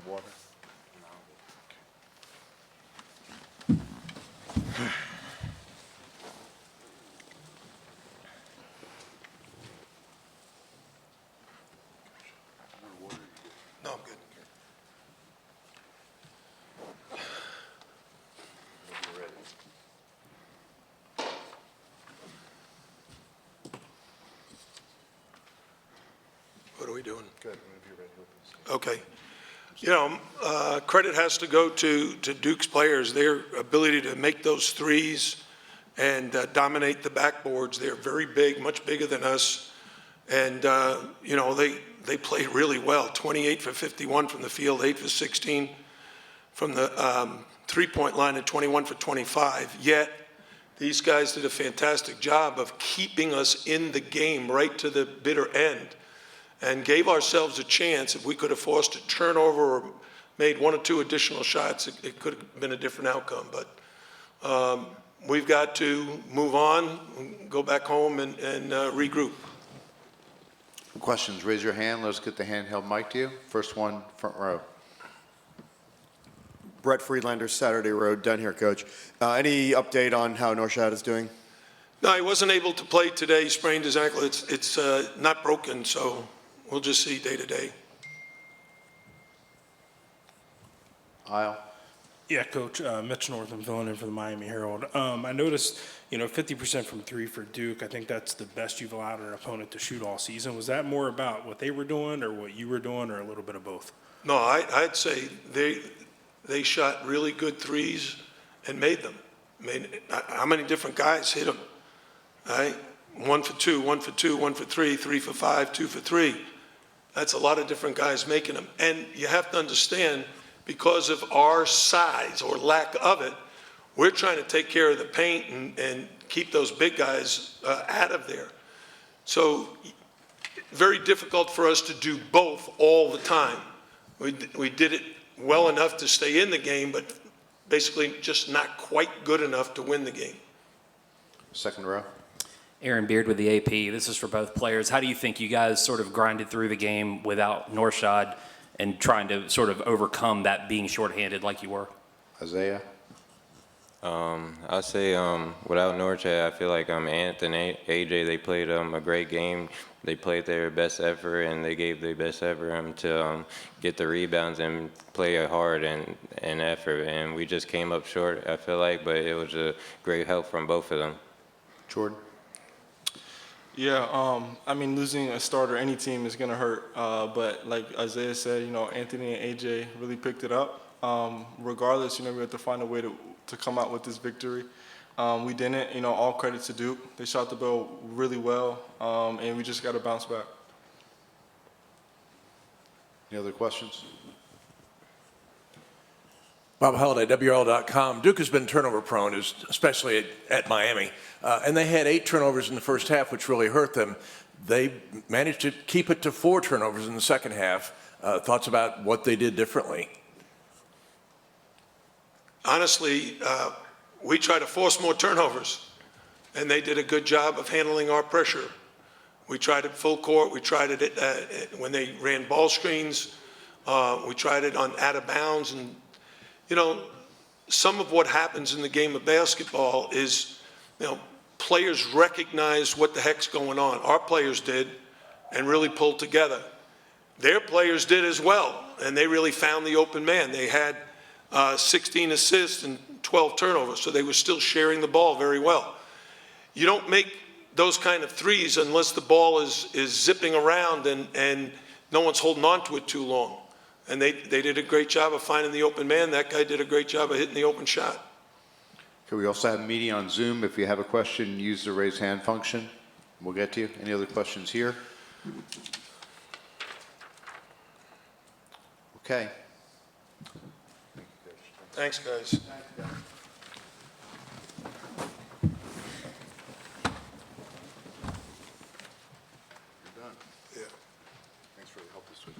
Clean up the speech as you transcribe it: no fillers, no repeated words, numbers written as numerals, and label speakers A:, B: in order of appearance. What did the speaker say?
A: water?
B: No, I'm good.
A: You're ready.
B: What are we doing?
A: Good, whenever you're ready.
B: Okay. You know, credit has to go to Duke's players. Their ability to make those threes and dominate the backboards. They're very big, much bigger than us. And, you know, they played really well. 28 for 51 from the field, 8 for 16 from the three-point line, and 21 for 25. Yet, these guys did a fantastic job of keeping us in the game right to the bitter end, and gave ourselves a chance. If we could have forced a turnover or made one or two additional shots, it could have been a different outcome. But we've got to move on, go back home, and regroup.
A: Questions, raise your hand. Let's get the handheld mic to you. First one, front row.
C: Brett Friedlander, Saturday Road, done here, Coach. Any update on how Norshad is doing?
B: No, he wasn't able to play today. He sprained his ankle. It's not broken, so we'll just see day to day.
A: Aisle.
D: Yeah, Coach, Mitch Northam filling in for the Miami Herald. I noticed, 50% from three for Duke. I think that's the best you've allowed an opponent to shoot all season. Was that more about what they were doing or what you were doing, or a little bit of both?
B: No, I'd say they shot really good threes and made them. I mean, how many different guys hit them? Right? 1 for 2, 1 for 2, 1 for 3, 3 for 5, 2 for 3. That's a lot of different guys making them. And you have to understand, because of our size or lack of it, we're trying to take care of the paint and keep those big guys out of there. So very difficult for us to do both all the time. We did it well enough to stay in the game, but basically just not quite good enough to win the game.
A: Second row.
E: Aaron Beard with the AP. This is for both players. How do you think you guys sort of grinded through the game without Norshad and trying to sort of overcome that being shorthanded like you were?
A: Isaiah.
F: I'll say without Norshad, I feel like Anthony, AJ, they played a great game. They played their best effort, and they gave their best effort to get the rebounds and play hard and effort. And we just came up short, I feel like, but it was a great help from both of them.
A: Jordan.
G: Yeah, I mean, losing a starter, any team is going to hurt. But like Isaiah said, Anthony and AJ really picked it up. Regardless, we have to find a way to come out with this victory. We didn't, all credit to Duke. They shot the ball really well, and we just got to bounce back.
A: Any other questions?
H: Bob Halliday, WRL.com. Duke has been turnover prone, especially at Miami. And they had 8 turnovers in the first half, which really hurt them. They managed to keep it to 4 turnovers in the second half. Thoughts about what they did differently?
B: Honestly, we try to force more turnovers, and they did a good job of handling our pressure. We tried it full court. We tried it when they ran ball screens. We tried it on out of bounds. And, some of what happens in the game of basketball is, players recognize what the heck's going on. Our players did and really pulled together. Their players did as well, and they really found the open man. They had 16 assists and 12 turnovers, so they were still sharing the ball very well. You don't make those kind of threes unless the ball is zipping around and no one's holding on to it too long. And they did a great job of finding the open man. That guy did a great job of hitting the open shot.
A: Okay, we also have a meeting on Zoom. If you have a question, use the raise hand function. We'll get to you. Any other questions here? Okay.
B: Thanks, guys.
A: You're done.
B: Yeah.
A: Thanks for the help this week.